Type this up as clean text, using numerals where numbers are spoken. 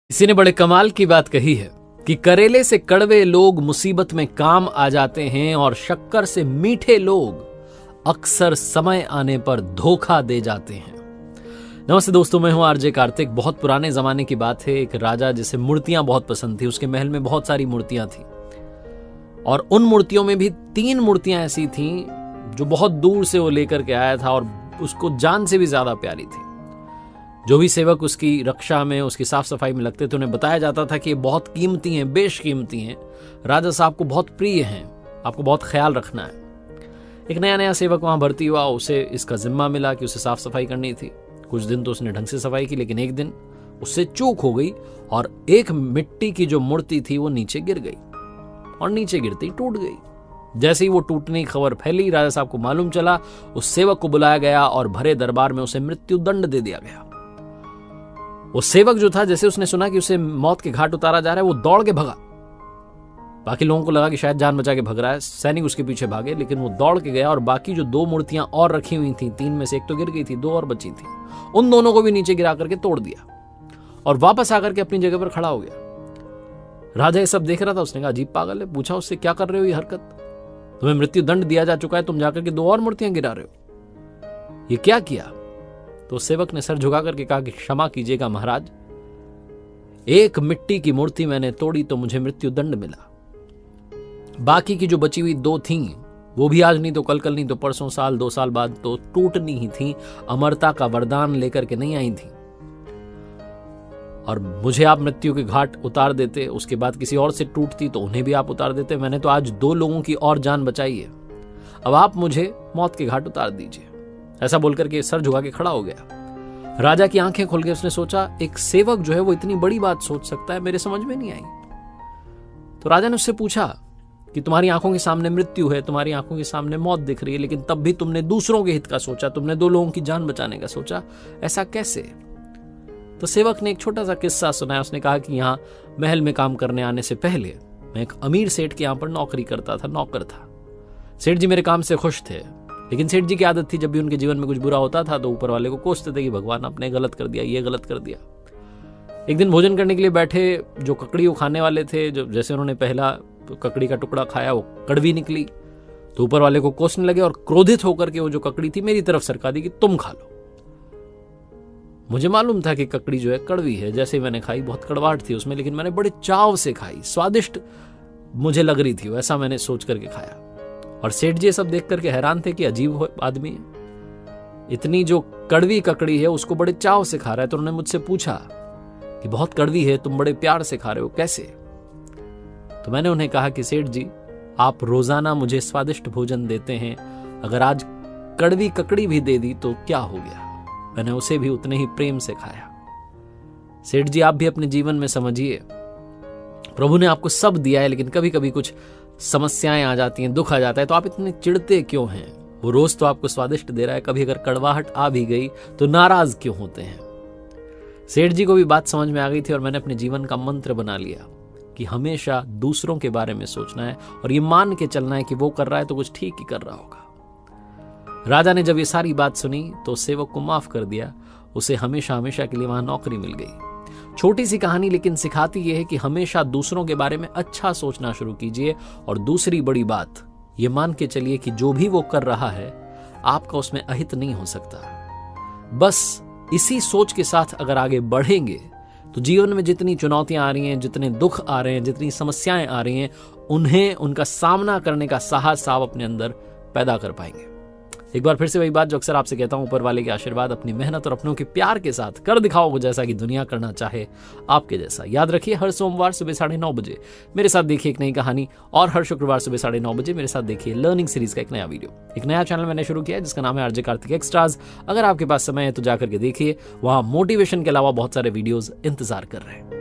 किसी ने बड़े कमाल की बात कही है कि करेले से कड़वे लोग मुसीबत में काम आ जाते हैं और शक्कर से मीठे लोग अक्सर समय आने पर धोखा दे जाते हैं। नमस्ते दोस्तों, मैं हूं आरजे कार्तिक। बहुत पुराने जमाने की बात है, एक राजा जिसे मूर्तियां बहुत पसंद थी, उसके महल में बहुत सारी मूर्तियां थी और उन मूर्तियों में भी 3 मूर्तियां ऐसी थीं जो बहुत दूर से वो लेकर के आया था और उसको जान से भी ज्यादा प्यारी थी। जो भी सेवक उसकी रक्षा में, उसकी साफ सफाई में लगते थे, उन्हें बताया जाता था कि ये बहुत कीमती हैं, बेशकीमती हैं, राजा साहब को बहुत प्रिय हैं, आपको बहुत ख्याल रखना है। एक नया नया सेवक वहां भर्ती हुआ, उसे इसका जिम्मा मिला कि उसे साफ सफाई करनी थी। कुछ दिन तो उसने ढंग से सफाई की, लेकिन एक दिन उससे चूक हो गई और एक मिट्टी की जो मूर्ति थी वो नीचे गिर गई और नीचे गिरती टूट गई। जैसे ही वो टूटने की खबर फैली, राजा साहब को मालूम चला, उस सेवक को बुलाया गया और भरे दरबार में उसे मृत्यु दंड दे दिया गया। वो सेवक जो था, जैसे उसने सुना कि उसे मौत के घाट उतारा जा रहा है, वो दौड़ के भगा। बाकी लोगों को लगा कि शायद जान बचा के भग रहा है, सैनिक उसके पीछे भागे, लेकिन वो दौड़ के गया और बाकी जो 2 मूर्तियां और रखी हुई थी, 3 में से एक तो गिर गई थी, 2 और बची थी, उन दोनों को भी नीचे गिरा करके तोड़ दिया और वापस आकर के अपनी जगह पर खड़ा हो गया। राजा ये सब देख रहा था, उसने कहा अजीब पागल है। पूछा उससे, क्या कर रहे हो ये हरकत? तुम्हें मृत्यु दंड दिया जा चुका है, तुम जाकर के 2 और मूर्तियां गिरा रहे हो, ये क्या किया? तो सेवक ने सर झुका करके कहा कि क्षमा कीजिएगा महाराज, एक मिट्टी की मूर्ति मैंने तोड़ी तो मुझे मृत्यु दंड मिला। बाकी की जो बची हुई 2 थीं, वो भी आज नहीं तो कल नहीं तो परसों, साल 2 साल बाद तो टूटनी ही थी। अमरता का वरदान लेकर के नहीं आई थी और मुझे आप मृत्यु के घाट उतार देते, उसके बाद किसी और से टूटती तो उन्हें भी आप उतार देते। मैंने तो आज 2 लोगों की और जान बचाई है, अब आप मुझे मौत के घाट उतार दीजिए। ऐसा बोलकर के सर झुका के खड़ा हो गया। राजा की आंखें खुल गई, उसने सोचा एक सेवक जो है वो इतनी बड़ी बात सोच सकता है, मेरे समझ में नहीं आई। तो राजा ने उससे पूछा कि तुम्हारी आंखों के सामने मृत्यु है, तुम्हारी आंखों के सामने मौत दिख रही है, लेकिन तब भी तुमने दूसरों के हित का सोचा, तुमने 2 लोगों की जान बचाने का सोचा, ऐसा कैसे? तो सेवक ने एक छोटा सा किस्सा सुनाया। उसने कहा कि यहाँ महल में काम करने आने से पहले मैं एक अमीर सेठ के यहाँ पर नौकरी करता था, नौकर था। सेठ जी मेरे काम से खुश थे, लेकिन सेठ जी की आदत थी जब भी उनके जीवन में कुछ बुरा होता था तो ऊपर वाले को कोसते थे कि भगवान आपने गलत कर दिया, ये गलत कर दिया। एक दिन भोजन करने के लिए बैठे, जो ककड़ी वो खाने वाले थे, जो जैसे उन्होंने पहला ककड़ी का टुकड़ा खाया वो कड़वी निकली, तो ऊपर वाले को कोसने लगे और क्रोधित होकर के वो जो ककड़ी थी मेरी तरफ सरका दी कि तुम खा लो। मुझे मालूम था कि ककड़ी जो है कड़वी है, जैसे ही मैंने खाई बहुत कड़वाहट थी उसमें, लेकिन मैंने बड़े चाव से खाई, स्वादिष्ट मुझे लग रही थी, वैसा मैंने सोच करके खाया। और सेठ जी सब देख करके हैरान थे कि अजीब आदमी है, इतनी जो कड़वी ककड़ी है उसको बड़े चाव से खा रहा है। तो उन्होंने मुझसे पूछा कि बहुत कड़वी है, तुम बड़े प्यार से खा रहे हो, कैसे? तो मैंने उन्हें कहा कि सेठ जी, आप रोजाना मुझे स्वादिष्ट भोजन देते हैं, अगर आज कड़वी ककड़ी भी दे दी तो क्या हो गया? मैंने उसे भी उतने ही प्रेम से खाया। सेठ जी, आप भी अपने जीवन में समझिए, प्रभु ने आपको सब दिया है, लेकिन कभी कभी कुछ समस्याएं आ जाती हैं, दुख आ जाता है, तो आप इतने चिढ़ते क्यों हैं? वो रोज तो आपको स्वादिष्ट दे रहा है, कभी अगर कड़वाहट आ भी गई तो नाराज क्यों होते हैं? सेठ जी को भी बात समझ में आ गई थी और मैंने अपने जीवन का मंत्र बना लिया कि हमेशा दूसरों के बारे में सोचना है और ये मान के चलना है कि वो कर रहा है तो कुछ ठीक ही कर रहा होगा। राजा ने जब ये सारी बात सुनी तो सेवक को माफ कर दिया, उसे हमेशा हमेशा के लिए वहां नौकरी मिल गई। छोटी सी कहानी, लेकिन सिखाती यह है कि हमेशा दूसरों के बारे में अच्छा सोचना शुरू कीजिए। और दूसरी बड़ी बात, ये मान के चलिए कि जो भी वो कर रहा है आपका उसमें अहित नहीं हो सकता। बस इसी सोच के साथ अगर आगे बढ़ेंगे तो जीवन में जितनी चुनौतियां आ रही हैं, जितने दुख आ रहे हैं, जितनी समस्याएं आ रही हैं, उन्हें उनका सामना करने का साहस आप अपने अंदर पैदा कर पाएंगे। एक बार फिर से वही बात जो अक्सर आपसे कहता हूं, ऊपर वाले के आशीर्वाद, अपनी मेहनत और अपनों के प्यार के साथ कर दिखाओ जैसा कि दुनिया करना चाहे आपके जैसा। याद रखिए, हर सोमवार सुबह 9:30 बजे मेरे साथ देखिए एक नई कहानी, और हर शुक्रवार सुबह 9:30 बजे मेरे साथ देखिए लर्निंग सीरीज का एक नया वीडियो। एक नया चैनल मैंने शुरू किया है जिसका नाम है आरजे कार्तिक एक्स्ट्राज। अगर आपके पास समय है तो जाकर के देखिए, वहां मोटिवेशन के अलावा बहुत सारे वीडियोज इंतजार कर रहे हैं।